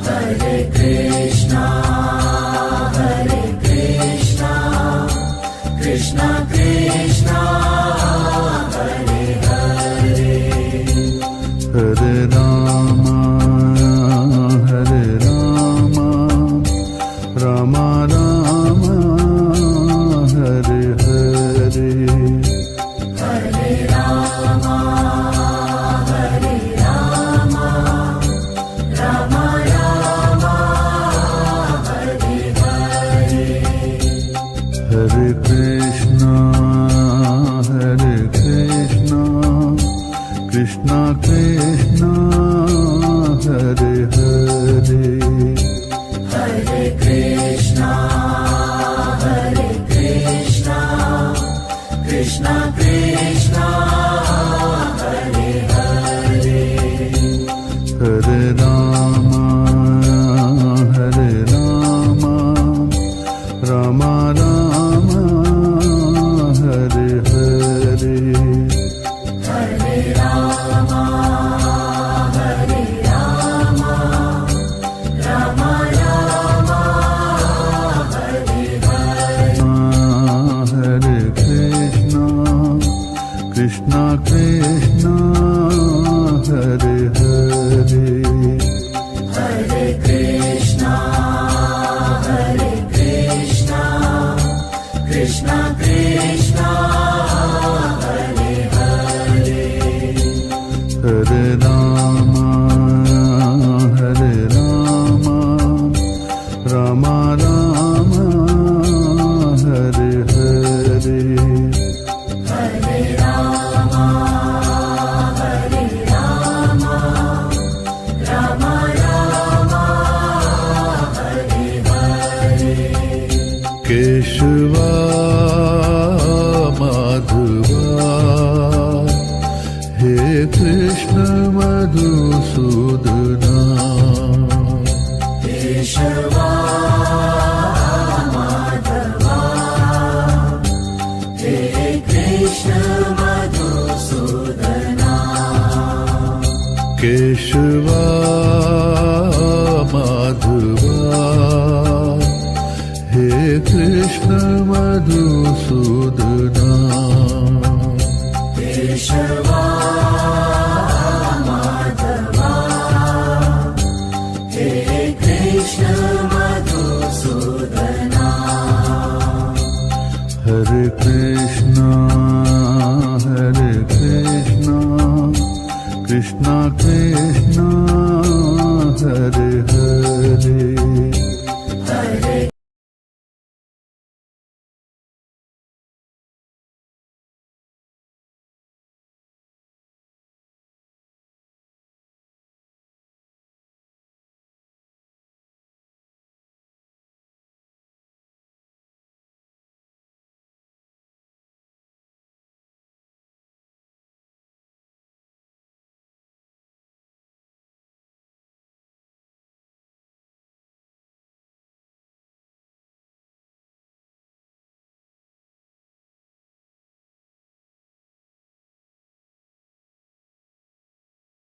Hare Krishna, Krishna Krishna, Hare Hare, Hare Rama, Rama Rama, Hare Hare, Hare Rama, Rama Rama, Hare Hare, Hare Krishna, Krishna Krishna, Hare Hare, Hare Krishna, Krishna Krishna, Hare Hare, Hare Rama, Rama Rama, Hare Hare, Hare Rama, Rama Rama, Hare Hare, Hare Krishna, Krishna Krishna, Hare Hare, Hare Krishna, Krishna Krishna, Hare Hare, Hare Rama, Rama Rama, Hare Hare, Hare Rama, Rama Rama, Hare Hare, Keshava Madhava, He Krishna Madhusudana, Keshava Madhava, He Krishna Madhusudana, Keshava Madhava, He Krishna Madhusudana,